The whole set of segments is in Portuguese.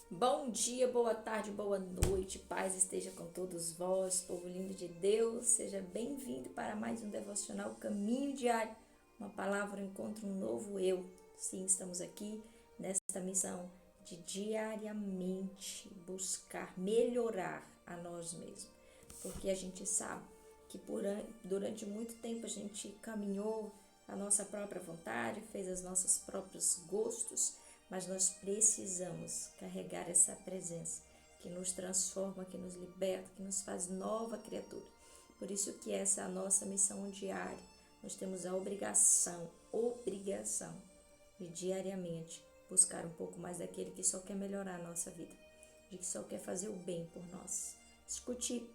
Bom dia, boa tarde, boa noite, paz esteja com todos vós, povo lindo de Deus, seja bem-vindo para mais um devocional Caminho Diário, uma palavra, um encontro, um novo eu. Sim, estamos aqui nesta missão de diariamente buscar melhorar a nós mesmos, porque a gente sabe que durante muito tempo a gente caminhou a nossa própria vontade, fez os nossos próprios gostos, mas nós precisamos carregar essa presença que nos transforma, que nos liberta, que nos faz nova criatura. Por isso que essa é a nossa missão diária. Nós temos a obrigação de diariamente buscar um pouco mais daquele que só quer melhorar a nossa vida, de que só quer fazer o bem por nós. Escute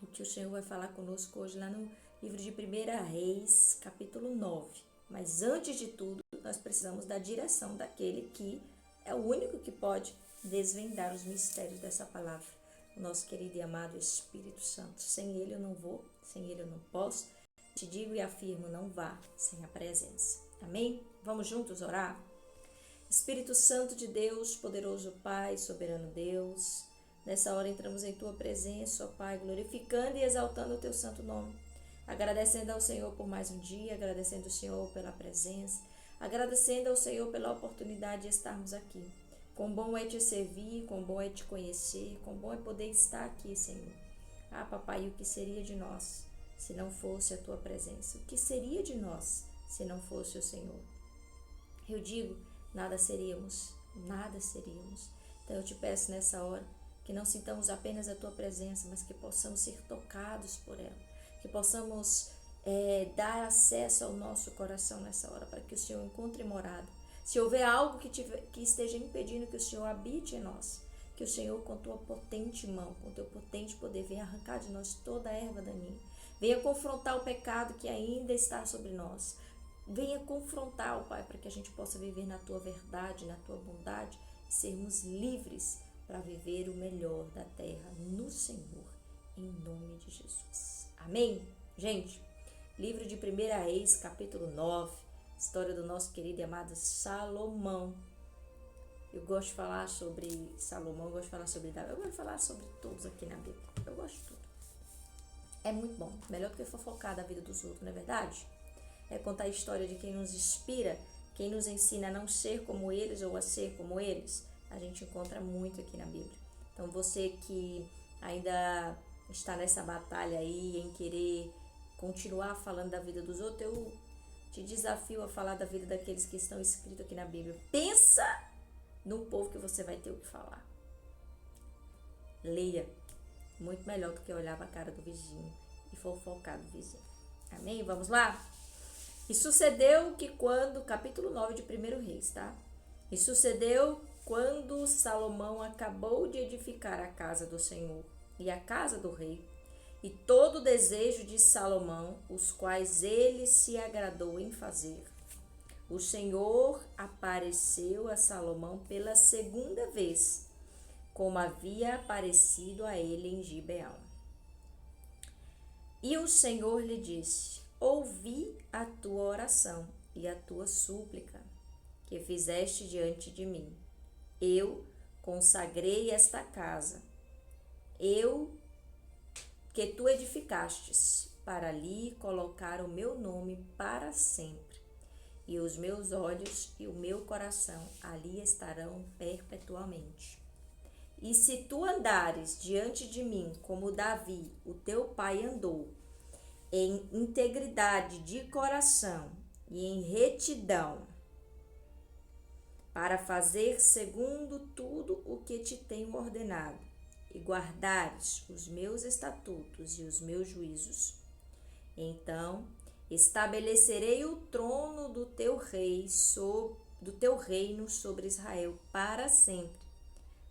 o que o Senhor vai falar conosco hoje lá no livro de 1 Reis, capítulo 9. Mas antes de tudo, nós precisamos da direção daquele que é o único que pode desvendar os mistérios dessa palavra. O nosso querido e amado Espírito Santo. Sem ele eu não vou, sem ele eu não posso. Te digo e afirmo, não vá sem a presença. Amém? Vamos juntos orar? Espírito Santo de Deus, poderoso Pai, soberano Deus, nessa hora entramos em Tua presença, ó Pai, glorificando e exaltando o Teu santo nome. Agradecendo ao Senhor por mais um dia, agradecendo ao Senhor pela presença, agradecendo ao Senhor pela oportunidade de estarmos aqui. Quão bom é te servir, quão bom é te conhecer, quão bom é poder estar aqui, Senhor. Ah, Papai, o que seria de nós se não fosse a Tua presença? O que seria de nós se não fosse o Senhor? Eu digo, nada seríamos, nada seríamos. Então eu te peço nessa hora que não sintamos apenas a Tua presença, mas que possamos ser tocados por ela. Que possamos dar acesso ao nosso coração nessa hora, para que o Senhor encontre morada. Se houver algo que esteja impedindo que o Senhor habite em nós, que o Senhor, com tua potente mão, com teu potente poder, venha arrancar de nós toda a erva daninha. Venha confrontar o pecado que ainda está sobre nós. Venha confrontar, ó Pai, para que a gente possa viver na tua verdade, na tua bondade e sermos livres para viver o melhor da terra no Senhor, em nome de Jesus. Amém? Gente, livro de 1 Reis, capítulo 9, história do nosso querido e amado Salomão. Eu gosto de falar sobre Salomão, eu gosto de falar sobre Davi, eu gosto de falar sobre todos aqui na Bíblia. Eu gosto de tudo. É muito bom, melhor do que fofocar da vida dos outros, não é verdade? É contar a história de quem nos inspira, quem nos ensina a não ser como eles ou a ser como eles. A gente encontra muito aqui na Bíblia. Então você que ainda está nessa batalha aí em querer continuar falando da vida dos outros, eu te desafio a falar da vida daqueles que estão escritos aqui na Bíblia. Pensa num povo que você vai ter o que falar. Leia. Muito melhor do que olhar para a cara do vizinho e fofocar do vizinho. Amém? Vamos lá? E sucedeu que quando, capítulo 9 de 1 Reis, tá? E sucedeu quando Salomão acabou de edificar a casa do Senhor e a casa do rei, e todo o desejo de Salomão, os quais ele se agradou em fazer. O Senhor apareceu a Salomão pela segunda vez, como havia aparecido a ele em Gibeão. E o Senhor lhe disse: ouvi a tua oração e a tua súplica, que fizeste diante de mim. Eu consagrei esta casa, que tu edificastes, para ali colocar o meu nome para sempre. E os meus olhos e o meu coração ali estarão perpetuamente. E se tu andares diante de mim como Davi, o teu pai, andou, em integridade de coração e em retidão, para fazer segundo tudo o que te tenho ordenado, e guardares os meus estatutos e os meus juízos, então estabelecerei o trono do teu reino sobre Israel para sempre,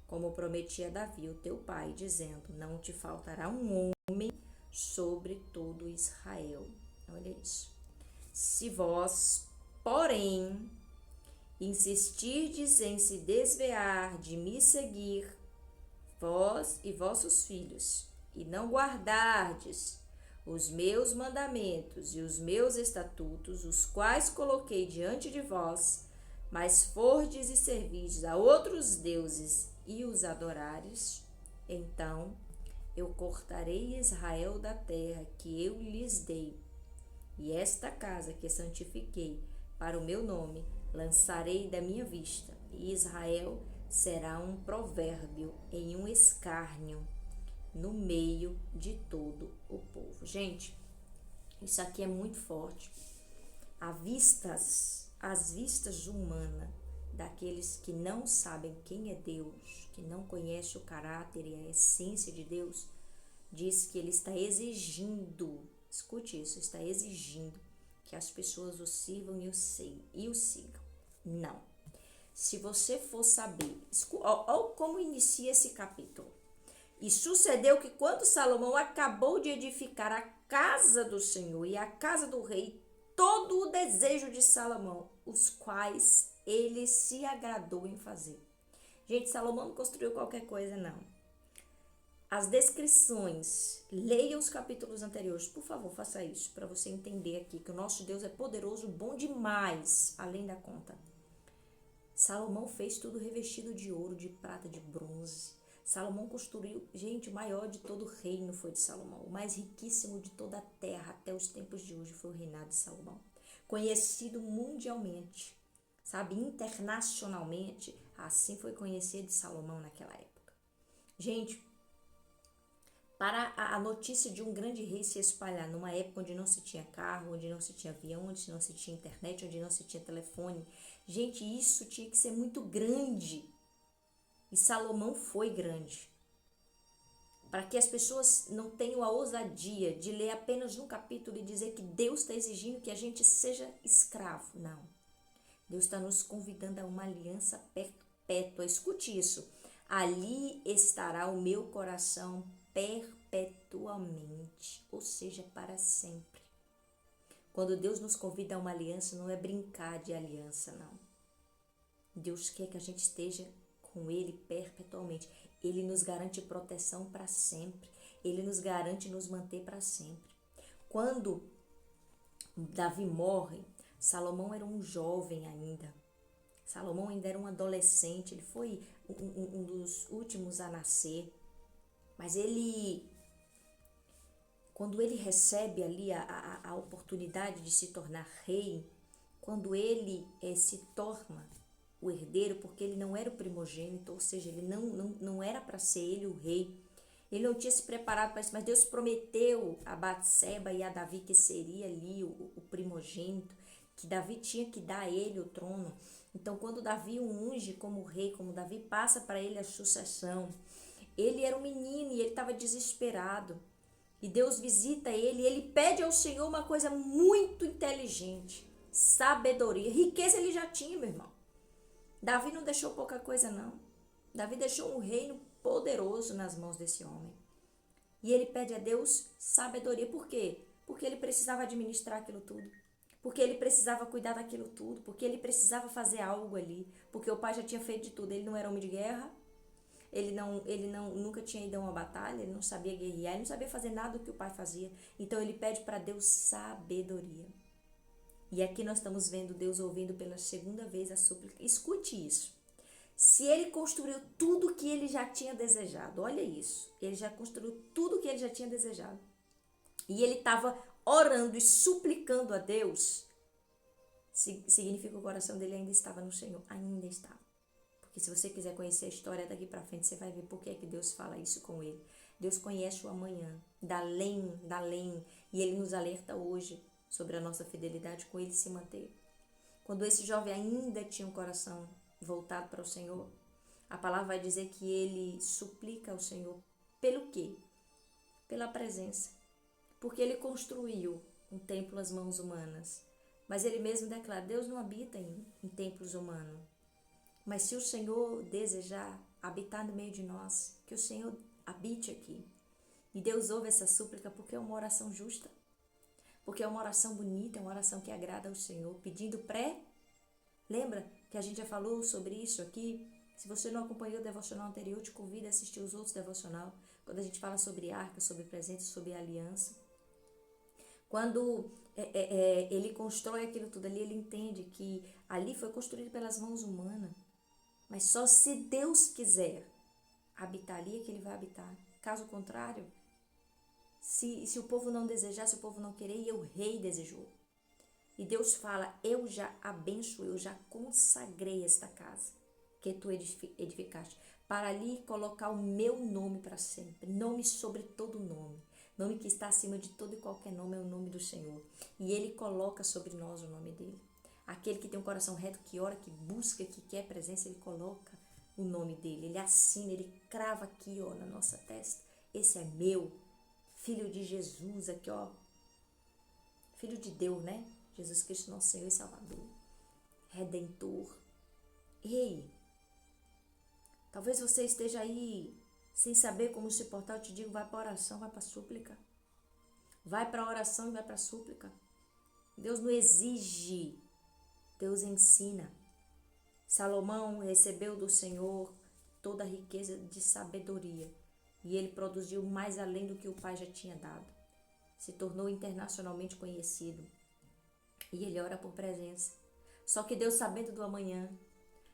como prometi a Davi, o teu pai, dizendo: não te faltará um homem sobre todo Israel. Olha isso. Se vós, porém, insistirdes em se desviar de me seguir, vós e vossos filhos, e não guardardes os meus mandamentos e os meus estatutos, os quais coloquei diante de vós, mas fordes e servirdes a outros deuses e os adorares, então eu cortarei Israel da terra que eu lhes dei, e esta casa que santifiquei para o meu nome lançarei da minha vista, e Israel será um provérbio em um escárnio no meio de todo o povo. Gente, isso aqui é muito forte. As vistas humanas daqueles que não sabem quem é Deus, que não conhecem o caráter e a essência de Deus, diz que ele está exigindo, escute isso, está exigindo que as pessoas o sirvam e o sigam. Não. Se você for saber, olha como inicia esse capítulo. E sucedeu que quando Salomão acabou de edificar a casa do Senhor e a casa do rei, todo o desejo de Salomão, os quais ele se agradou em fazer. Gente, Salomão não construiu qualquer coisa, não. As descrições, leia os capítulos anteriores, por favor, faça isso, para você entender aqui que o nosso Deus é poderoso, bom demais, além da conta. Salomão fez tudo revestido de ouro, de prata, de bronze. Salomão construiu, gente, o maior de todo o reino foi de Salomão. O mais riquíssimo de toda a terra até os tempos de hoje foi o reinado de Salomão. Conhecido mundialmente, sabe, internacionalmente, assim foi conhecido Salomão naquela época. Gente, para a notícia de um grande rei se espalhar numa época onde não se tinha carro, onde não se tinha avião, onde não se tinha internet, onde não se tinha telefone, gente, isso tinha que ser muito grande. E Salomão foi grande. Para que as pessoas não tenham a ousadia de ler apenas um capítulo e dizer que Deus está exigindo que a gente seja escravo. Não. Deus está nos convidando a uma aliança perpétua. Escute isso. Ali estará o meu coração perpetuamente, ou seja, para sempre. Quando Deus nos convida a uma aliança, não é brincar de aliança, não. Deus quer que a gente esteja com Ele perpetuamente. Ele nos garante proteção para sempre. Ele nos garante nos manter para sempre. Quando Davi morre, Salomão era um jovem ainda. Salomão ainda era um adolescente. Ele foi um dos últimos a nascer. Mas quando ele recebe ali a oportunidade de se tornar rei, quando ele se torna o herdeiro, porque ele não era o primogênito, ou seja, ele não era para ser ele o rei, ele não tinha se preparado para isso, mas Deus prometeu a Batseba e a Davi que seria ali o primogênito, que Davi tinha que dar a ele o trono. Então, quando Davi o unge como rei, como Davi passa para ele a sucessão, ele era um menino e ele estava desesperado. E Deus visita ele e ele pede ao Senhor uma coisa muito inteligente, sabedoria. Riqueza ele já tinha, meu irmão. Davi não deixou pouca coisa, não. Davi deixou um reino poderoso nas mãos desse homem. E ele pede a Deus sabedoria. Por quê? Porque ele precisava administrar aquilo tudo. Porque ele precisava cuidar daquilo tudo. Porque ele precisava fazer algo ali. Porque o pai já tinha feito de tudo. Ele não era homem de guerra. Ele nunca tinha ido a uma batalha. Ele não sabia guerrear. Ele não sabia fazer nada do que o pai fazia. Então ele pede para Deus sabedoria. E aqui nós estamos vendo Deus ouvindo pela segunda vez a súplica. Escute isso. Se ele construiu tudo que ele já tinha desejado, olha isso. Ele já construiu tudo que ele já tinha desejado. E ele estava orando e suplicando a Deus. Significa que o coração dele ainda estava no Senhor. Ainda estava. Porque se você quiser conhecer a história daqui para frente, você vai ver por que é que Deus fala isso com ele. Deus conhece o amanhã, da além. E ele nos alerta hoje sobre a nossa fidelidade com ele se manter. Quando esse jovem ainda tinha um coração voltado para o Senhor, a palavra vai dizer que ele suplica ao Senhor. Pelo quê? Pela presença. Porque ele construiu um templo às mãos humanas. Mas ele mesmo declara, Deus não habita em templos humanos. Mas se o Senhor desejar habitar no meio de nós, que o Senhor habite aqui. E Deus ouve essa súplica porque é uma oração justa. Porque é uma oração bonita, é uma oração que agrada ao Senhor, pedindo Lembra que a gente já falou sobre isso aqui? Se você não acompanhou o devocional anterior, eu te convido a assistir os outros devocional, quando a gente fala sobre arca, sobre presente, sobre aliança. Quando ele constrói aquilo tudo ali, ele entende que ali foi construído pelas mãos humanas. Mas só se Deus quiser. habitar ali, é que ele vai habitar. Caso contrário, se o povo não desejar, se o povo não querer, e o rei desejou. E Deus fala, eu já abençoei, eu já consagrei esta casa que tu edificaste, para ali colocar o meu nome para sempre, nome sobre todo nome. Nome que está acima de todo e qualquer nome é o nome do Senhor. E Ele coloca sobre nós o nome dEle. Aquele que tem um coração reto, que ora, que busca, que quer presença, Ele coloca o nome dEle. Ele assina, Ele crava aqui, ó, na nossa testa. Esse é meu, Filho de Jesus, aqui, ó. Filho de Deus, né? Jesus Cristo, nosso Senhor e Salvador. Redentor. Ei, talvez você esteja aí sem saber como se portar. Eu te digo, vai para a oração, vai para a súplica. Vai para a oração e vai para a súplica. Deus não exige, Deus ensina. Salomão recebeu do Senhor toda a riqueza de sabedoria. E ele produziu mais além do que o pai já tinha dado. Se tornou internacionalmente conhecido. E ele ora por presença. Só que Deus, sabendo do amanhã,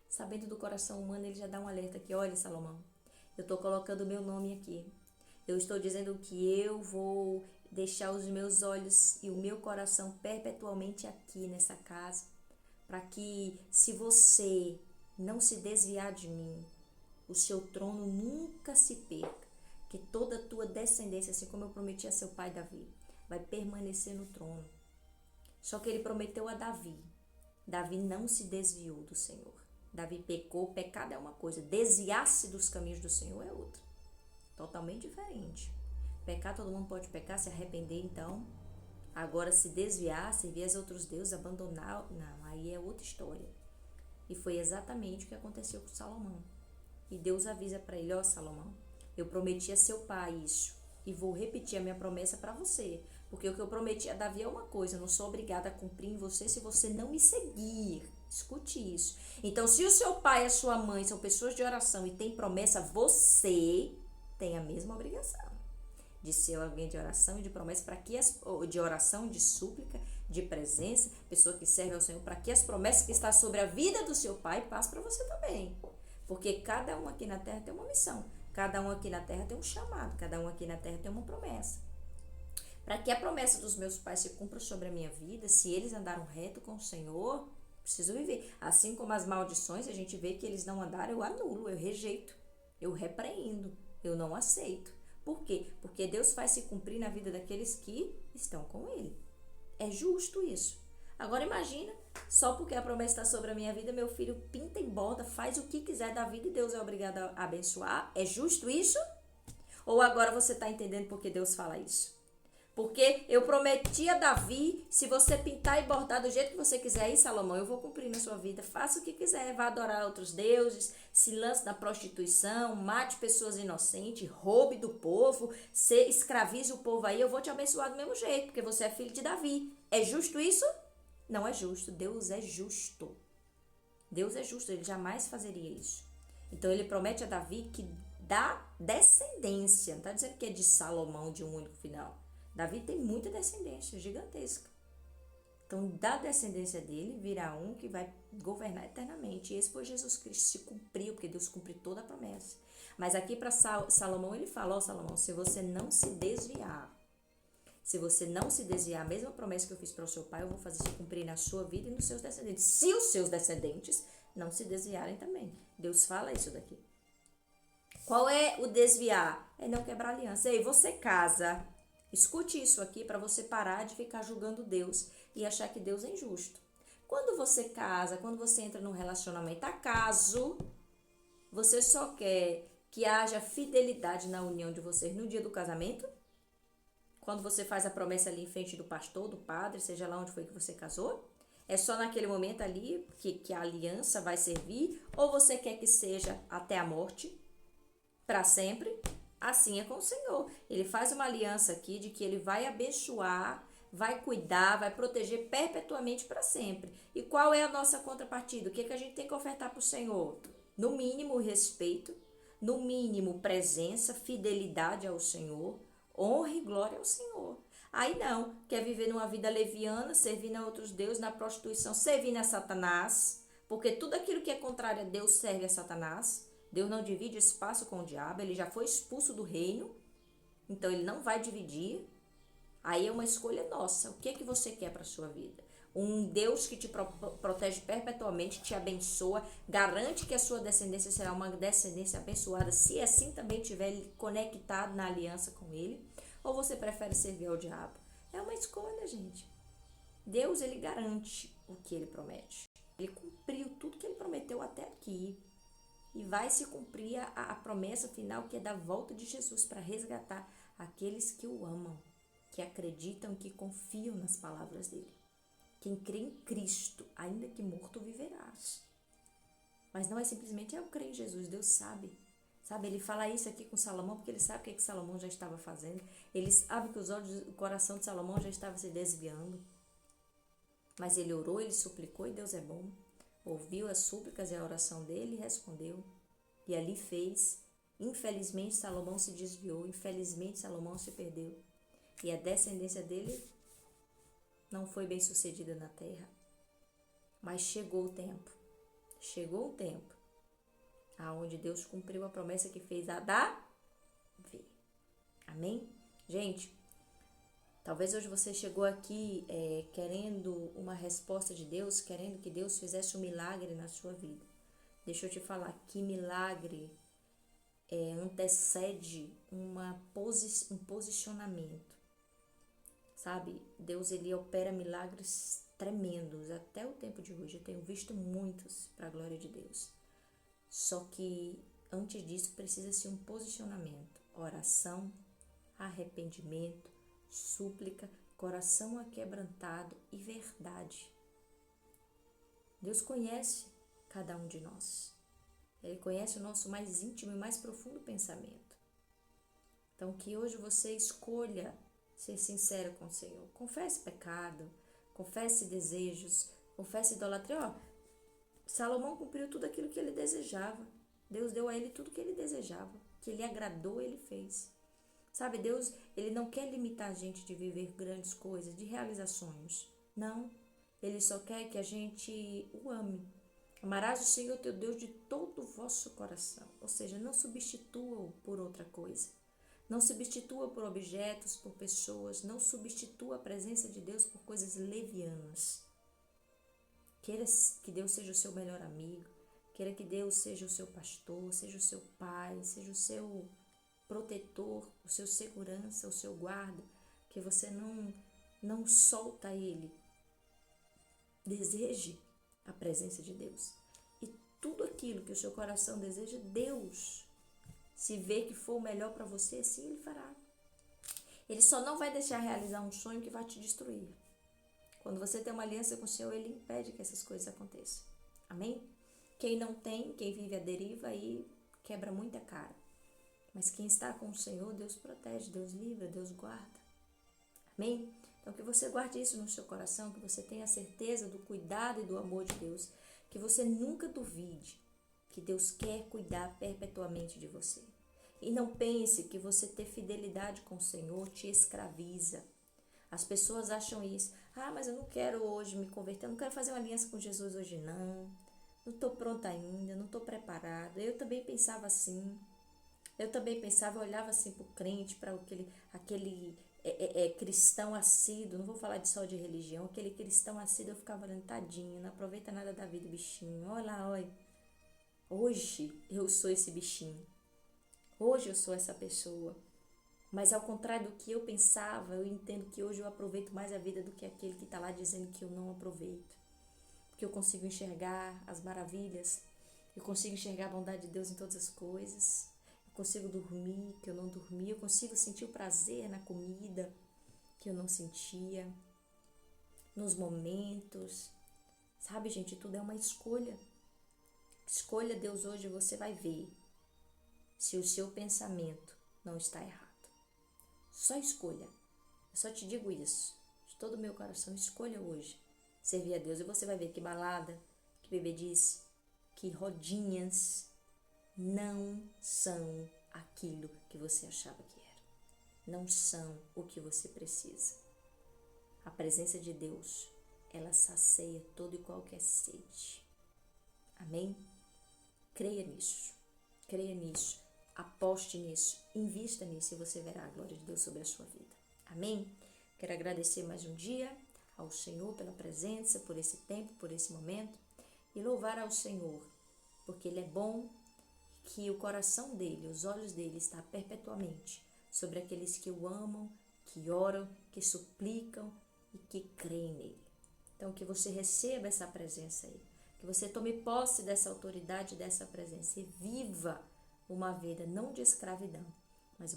sabendo do coração humano, ele já dá um alerta aqui. Olha, Salomão, eu estou colocando o meu nome aqui. Eu estou dizendo que eu vou deixar os meus olhos e o meu coração perpetuamente aqui nessa casa. Para que, se você não se desviar de mim, o seu trono nunca se perca. Que toda a tua descendência, assim como eu prometi a seu pai Davi, vai permanecer no trono. Só que ele prometeu a Davi. Davi não se desviou do Senhor. Davi pecou. Pecado é uma coisa. Desviar-se dos caminhos do Senhor é outra. Totalmente diferente. Pecar, todo mundo pode pecar, se arrepender então. Agora, se desviar, servir a outros deuses, abandonar, não, aí é outra história. E foi exatamente o que aconteceu com Salomão. E Deus avisa para ele, ó Salomão, eu prometi a seu pai isso. E vou repetir a minha promessa para você. Porque o que eu prometi a Davi é uma coisa, eu não sou obrigada a cumprir em você se você não me seguir. Escute isso. Então, se o seu pai e a sua mãe são pessoas de oração e tem promessa, você tem a mesma obrigação de ser alguém de oração e de promessa, para que de oração, de súplica, de presença, pessoa que serve ao Senhor, para que as promessas que estão sobre a vida do seu pai passem para você também. Porque cada um aqui na terra tem uma missão, cada um aqui na terra tem um chamado, cada um aqui na terra tem uma promessa. Para que a promessa dos meus pais se cumpra sobre a minha vida, se eles andaram reto com o Senhor, preciso viver. Assim como as maldições, a gente vê que eles não andaram, eu anulo, eu rejeito, eu repreendo, eu não aceito. Por quê? Porque Deus faz se cumprir na vida daqueles que estão com Ele. É justo isso. Agora imagina, só porque a promessa está sobre a minha vida, meu filho pinta e borda, faz o que quiser da vida e Deus é obrigado a abençoar. É justo isso? Ou agora você está entendendo por que Deus fala isso? Porque eu prometi a Davi, se você pintar e bordar do jeito que você quiser aí, Salomão, eu vou cumprir na sua vida. Faça o que quiser, vá adorar outros deuses, se lance na prostituição, mate pessoas inocentes, roube do povo, escravize o povo aí, eu vou te abençoar do mesmo jeito, porque você é filho de Davi. É justo isso? Não é justo. Deus é justo. Deus é justo, ele jamais fazeria isso. Então ele promete a Davi que dá descendência, não está dizendo que é de Salomão, de um único final. Davi tem muita descendência, gigantesca. Então, da descendência dele, virá um que vai governar eternamente. E esse foi Jesus Cristo, se cumpriu, porque Deus cumpriu toda a promessa. Mas aqui para Salomão, ele fala, ó Salomão, se você não se desviar, a mesma promessa que eu fiz para o seu pai, eu vou fazer se cumprir na sua vida e nos seus descendentes. Se os seus descendentes não se desviarem também. Deus fala isso daqui. Qual é o desviar? É não quebrar aliança. Ei, você casa. Escute isso aqui para você parar de ficar julgando Deus e achar que Deus é injusto. Quando você casa, quando você entra num relacionamento, acaso você só quer que haja fidelidade na união de vocês no dia do casamento? Quando você faz a promessa ali em frente do pastor, do padre, seja lá onde foi que você casou? É só naquele momento ali que a aliança vai servir? Ou você quer que seja até a morte? Para sempre? Assim é com o Senhor. Ele faz uma aliança aqui de que ele vai abençoar, vai cuidar, vai proteger perpetuamente para sempre. E qual é a nossa contrapartida? O que a gente tem que ofertar para o Senhor? No mínimo, respeito, no mínimo, presença, fidelidade ao Senhor, honra e glória ao Senhor. Aí não, quer viver numa vida leviana, servindo a outros deuses, na prostituição, servindo a Satanás, porque tudo aquilo que é contrário a Deus serve a Satanás. Deus não divide espaço com o diabo, ele já foi expulso do reino, então ele não vai dividir. Aí é uma escolha nossa. O que é que você quer para sua vida? Um Deus que te protege perpetuamente, te abençoa, garante que a sua descendência será uma descendência abençoada, se assim também estiver conectado na aliança com ele? Ou você prefere servir ao diabo? É uma escolha, gente. Deus, ele garante o que ele promete. Ele cumpriu tudo que ele prometeu até aqui. E vai se cumprir a promessa final, que é da volta de Jesus para resgatar aqueles que o amam, que acreditam, que confiam nas palavras dele. Quem crê em Cristo, ainda que morto, viverás. Mas não é simplesmente eu creio em Jesus, Deus sabe. Sabe, ele fala isso aqui com Salomão, porque ele sabe o que Salomão já estava fazendo. Ele sabe que o coração de Salomão já estava se desviando. Mas ele orou, ele suplicou, e Deus é bom. Ouviu as súplicas e a oração dele e respondeu. E ali fez. Infelizmente, Salomão se desviou. Infelizmente, Salomão se perdeu. E a descendência dele não foi bem sucedida na terra. Mas chegou o tempo. Chegou o tempo aonde Deus cumpriu a promessa que fez a Davi. Amém? Gente, talvez hoje você chegou aqui querendo uma resposta de Deus, querendo que Deus fizesse um milagre na sua vida. Deixa eu te falar que milagre antecede um posicionamento. Sabe, Deus, ele opera milagres tremendos até o tempo de hoje. Eu tenho visto muitos para a glória de Deus. Só que antes disso precisa-se um posicionamento, oração, arrependimento, súplica, coração aquebrantado e verdade. Deus conhece cada um de nós. Ele conhece o nosso mais íntimo e mais profundo pensamento. Então, que hoje você escolha ser sincero com o Senhor. Confesse pecado, confesse desejos, confesse idolatria. Salomão cumpriu tudo aquilo que ele desejava. Deus deu a ele tudo que ele desejava, que ele agradou, ele fez. Sabe, Deus, ele não quer limitar a gente de viver grandes coisas, de realizar sonhos. Não, ele só quer que a gente o ame. Amarás o Senhor teu Deus de todo o vosso coração. Ou seja, não substitua-o por outra coisa. Não substitua por objetos, por pessoas. Não substitua a presença de Deus por coisas levianas. Queira que Deus seja o seu melhor amigo. Queira que Deus seja o seu pastor, seja o seu pai, seja o seu protetor, o seu segurança, o seu guarda. Que você não solta ele. Deseje a presença de Deus. E tudo aquilo que o seu coração deseja, Deus, se vê que for o melhor para você, assim ele fará. Ele só não vai deixar realizar um sonho que vai te destruir. Quando você tem uma aliança com o Senhor, ele impede que essas coisas aconteçam. Amém? Quem não tem, quem vive à deriva, aí quebra muita cara. Mas quem está com o Senhor, Deus protege, Deus livra, Deus guarda. Amém? Então, que você guarde isso no seu coração, que você tenha certeza do cuidado e do amor de Deus, que você nunca duvide que Deus quer cuidar perpetuamente de você. E não pense que você ter fidelidade com o Senhor te escraviza. As pessoas acham isso. Ah, mas eu não quero hoje me converter, eu não quero fazer uma aliança com Jesus hoje não. Não estou pronta ainda, não estou preparada. Eu também pensava assim. Eu também pensava, eu olhava assim para o crente, para aquele cristão assíduo, não vou falar só de religião, aquele cristão assíduo, eu ficava olhando, tadinho, não aproveita nada da vida, bichinho, olha lá, olha. Hoje eu sou esse bichinho, hoje eu sou essa pessoa, mas ao contrário do que eu pensava, eu entendo que hoje eu aproveito mais a vida do que aquele que está lá dizendo que eu não aproveito, porque eu consigo enxergar as maravilhas, eu consigo enxergar a bondade de Deus em todas as coisas. Consigo dormir, que eu não dormia. Eu consigo sentir o prazer na comida, que eu não sentia. Nos momentos. Sabe, gente, tudo é uma escolha. Escolha Deus hoje, você vai ver se o seu pensamento não está errado. Só escolha. Eu só te digo isso. De todo o meu coração, escolha hoje servir a Deus. E você vai ver que balada, que bebedice, que rodinhas não são aquilo que você achava que era. Não são o que você precisa. A presença de Deus, ela sacia toda e qualquer sede. Amém? Creia nisso. Creia nisso, aposte nisso, invista nisso e você verá a glória de Deus sobre a sua vida. Amém? Quero agradecer mais um dia ao Senhor pela presença, por esse tempo, por esse momento e louvar ao Senhor, porque Ele é bom, que o coração dele, os olhos dele está perpetuamente sobre aqueles que o amam, que oram, que suplicam e que creem nele. Então, que você receba essa presença aí, que você tome posse dessa autoridade, dessa presença e viva uma vida não de escravidão, mas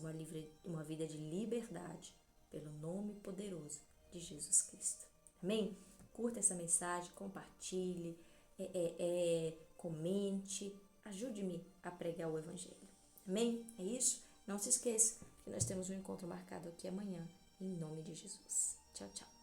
uma vida de liberdade pelo nome poderoso de Jesus Cristo. Amém? Curta essa mensagem, compartilhe, comente, ajude-me a pregar o Evangelho. Amém? É isso? Não se esqueça que nós temos um encontro marcado aqui amanhã, em nome de Jesus. Tchau, tchau.